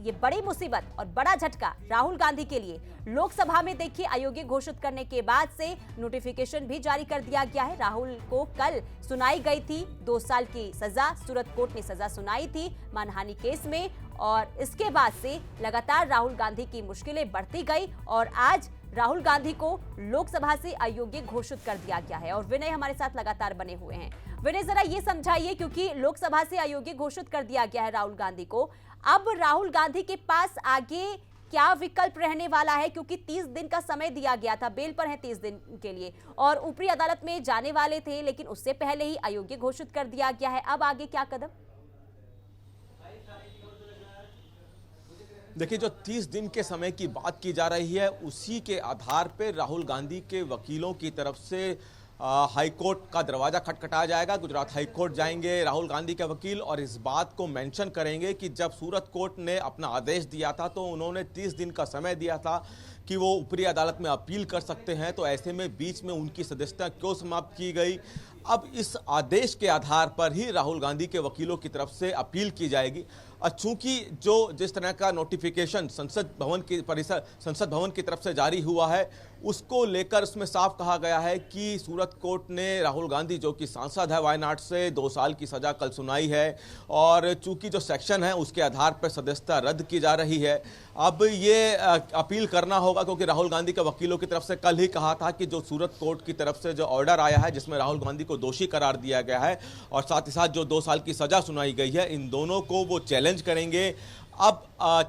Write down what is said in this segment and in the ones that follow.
ये बड़ी मुसीबत और बड़ा झटका राहुल गांधी के लिए। लोकसभा में देखिए अयोग्य घोषित करने के बाद से नोटिफिकेशन भी जारी कर दिया गया है। राहुल को कल सुनाई गई थी 2 साल की सजा, सूरत कोर्ट ने सजा सुनाई थी मानहानि केस में, और इसके बाद से लगातार राहुल गांधी की मुश्किलें बढ़ती गई और आज राहुल गांधी को लोकसभा से अयोग्य घोषित कर दिया गया है। और विनय हमारे साथ लगातार बने हुए हैं। विनय, जरा ये समझाइए, क्योंकि लोकसभा से अयोग्य घोषित कर दिया गया है राहुल गांधी को, अब राहुल गांधी के पास आगे क्या विकल्प रहने वाला है? क्योंकि 30 दिन का समय दिया गया था, बेल पर है 30 दिन के लिए, और ऊपरी अदालत में जाने वाले थे, लेकिन उससे पहले ही अयोग्य घोषित कर दिया गया है। अब आगे क्या कदम? देखिए, जो 30 दिन के समय की बात की जा रही है, उसी के आधार पर राहुल गांधी के वकीलों की तरफ से हाई कोर्ट का दरवाजा खटखटाया जाएगा। गुजरात हाई कोर्ट जाएंगे राहुल गांधी के वकील और इस बात को मेंशन करेंगे कि जब सूरत कोर्ट ने अपना आदेश दिया था तो उन्होंने 30 दिन का समय दिया था कि वो ऊपरी अदालत में अपील कर सकते हैं, तो ऐसे में बीच में उनकी सदस्यता क्यों समाप्त की गई? अब इस आदेश के आधार पर ही राहुल गांधी के वकीलों की तरफ से अपील की जाएगी। चूंकि जो जिस तरह का नोटिफिकेशन संसद भवन की तरफ से जारी हुआ है, उसको लेकर उसमें साफ कहा गया है कि सूरत कोर्ट ने राहुल गांधी, जो कि सांसद है वायनाड से, 2 साल की सजा कल सुनाई है, और चूंकि जो सेक्शन है उसके आधार पर सदस्यता रद्द की जा रही है। अब ये अपील करना होगा, क्योंकि राहुल गांधी के वकीलों की तरफ से कल ही कहा था कि जो सूरत कोर्ट की तरफ से जो ऑर्डर आया है जिसमें राहुल गांधी को दोषी करार दिया गया है और साथ ही साथ जो 2 साल की सजा सुनाई गई है, इन दोनों को वो चैलेंज करेंगे। अब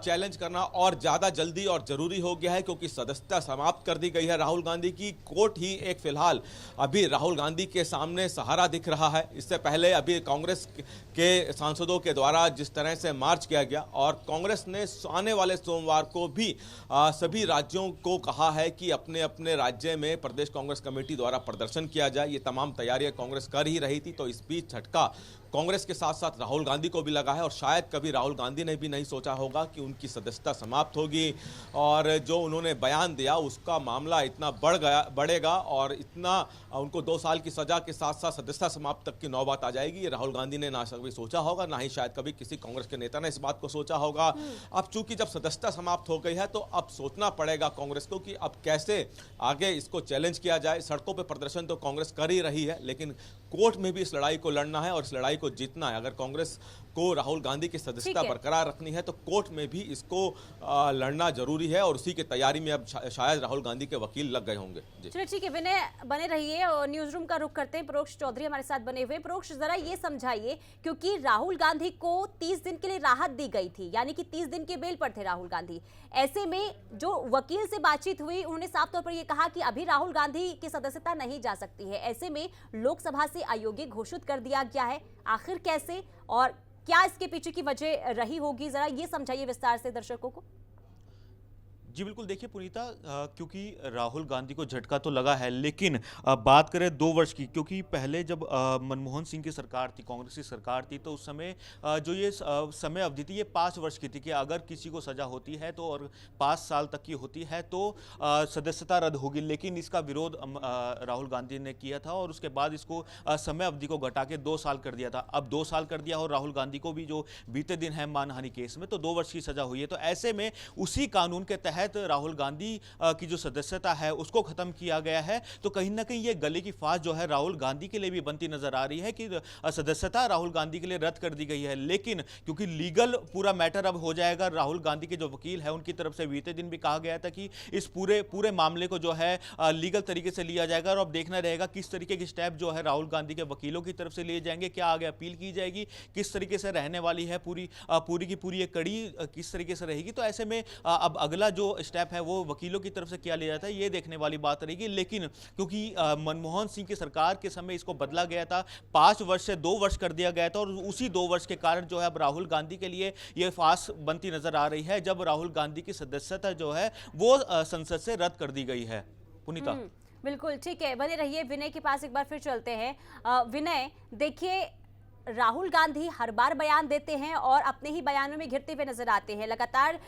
चैलेंज करना और ज़्यादा जल्दी और ज़रूरी हो गया है, क्योंकि सदस्यता समाप्त कर दी गई है राहुल गांधी की। कोर्ट ही एक फिलहाल अभी राहुल गांधी के सामने सहारा दिख रहा है। इससे पहले अभी कांग्रेस के सांसदों के द्वारा जिस तरह से मार्च किया गया, और कांग्रेस ने आने वाले सोमवार को भी सभी राज्यों को कहा है कि अपने अपने राज्य में प्रदेश कांग्रेस कमेटी द्वारा प्रदर्शन किया जाए। ये तमाम तैयारियां कांग्रेस कर ही रही थी, तो इस बीच झटका कांग्रेस के साथ साथ राहुल गांधी को भी लगा है, और शायद कभी राहुल गांधी ने भी नहीं सोचा होगा कि उनकी सदस्यता समाप्त होगी और जो उन्होंने बयान दिया उसका मामला इतना बढ़ेगा और इतना उनको 2 साल की सजा के साथ साथ सदस्यता समाप्त तक की नौबत आ जाएगी। ये राहुल गांधी ने ना कभी सोचा होगा, ना ही शायद कभी किसी कांग्रेस के नेता ने इस बात को सोचा होगा। अब चूंकि जब सदस्यता समाप्त हो गई है तो अब सोचना पड़ेगा कांग्रेस को कि अब कैसे आगे इसको चैलेंज किया जाए। सड़कों पर प्रदर्शन तो कांग्रेस कर ही रही है, लेकिन कोर्ट में भी इस लड़ाई को लड़ना है और इस लड़ाई को जीतना है। अगर कांग्रेस को राहुल गांधी की सदस्यता बरकरार रखनी है तो कोर्ट में भी इसको लड़ना जरूरी है, और उसी की तैयारी में अब शायद राहुल गांधी के वकील लग गए होंगे। चलिए ठीक है विनय, बने रहिए और न्यूज रूम का रुख करते हैं। प्रोक्ष चौधरी हमारे साथ बने हुए। प्रोक्ष, जरा ये समझाइए, क्योंकि राहुल गांधी को 30 दिन के लिए राहत दी गई थी, यानी कि 30 दिन के बेल पर थे राहुल गांधी। ऐसे में जो वकील से बातचीत हुई, उन्होंने साफ तौर पर यह कहा कि अभी राहुल गांधी की सदस्यता नहीं जा सकती है। ऐसे में लोकसभा से अयोग्य घोषित कर दिया गया है। आखिर कैसे और क्या इसके पीछे की वजह रही होगी, जरा ये समझाइए विस्तार से दर्शकों को। जी बिल्कुल, देखिए पुनीता, क्योंकि राहुल गांधी को झटका तो लगा है, लेकिन बात करें 2 वर्ष की, क्योंकि पहले जब मनमोहन सिंह की सरकार थी, कांग्रेस की सरकार थी, तो उस समय जो ये समय अवधि थी ये 5 वर्ष की थी कि अगर किसी को सजा होती है तो और 5 साल तक की होती है तो सदस्यता रद्द होगी। लेकिन इसका विरोध राहुल गांधी ने किया था और उसके बाद इसको समय अवधि को घटा के 2 साल कर दिया था। अब 2 साल कर दिया और राहुल गांधी को भी जो बीते दिन है मानहानि केस में, तो 2 वर्ष की सजा हुई है। तो ऐसे में उसी कानून के तहत राहुल गांधी की जो सदस्यता है उसको खत्म किया गया है। तो कहीं ना कहीं ये गले की फांस जो है राहुल गांधी के लिए भी बनती नजर आ रही है कि सदस्यता राहुल गांधी के लिए रद्द कर दी गई है। लेकिन क्योंकि लीगल पूरा मैटर अब हो जाएगा, राहुल गांधी के जो वकील है उनकी तरफ से बीते दिन भी कहा गया था कि इस पूरे मामले को जो है लीगल तरीके से लिया जाएगा, और अब देखना रहेगा किस तरीके की स्टेप जो है राहुल गांधी के वकीलों की तरफ से लिए जाएंगे, क्या आगे अपील की जाएगी, किस तरीके से रहने वाली है पूरी की पूरी कड़ी किस तरीके से रहेगी। तो ऐसे में अब अगला जो स्टेप है वो वकीलों की तरफ से क्या लिया जाता है, ये देखने वाली बात रहेगी। लेकिन क्योंकि मनमोहन सिंह की सरकार के समय इसको बदला गया था, 5 वर्ष से 2 वर्ष कर दिया गया था, और उसी 2 वर्ष के कारण जो है अब राहुल गांधी के लिए ये फांस बनती नजर आ रही है, जब राहुल गांधी की सदस्यता जो है वो संसद से रद्द कर दी गई है। पुनीता बिल्कुल ठीक है, बने रहिए। विनय के पास एक बार फिर चलते हैं। विनय, देखिए राहुल गांधी हर बार बयान देते हैं और अपने ही बयानों में घिरते हुए नजर आते हैं। लगातार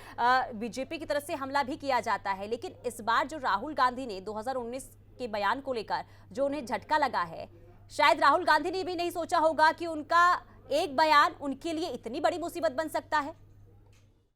बीजेपी की तरफ से हमला भी किया जाता है, लेकिन इस बार जो राहुल गांधी ने 2019 के बयान को लेकर जो उन्हें झटका लगा है, शायद राहुल गांधी ने भी नहीं सोचा होगा कि उनका एक बयान उनके लिए इतनी बड़ी मुसीबत बन सकता है।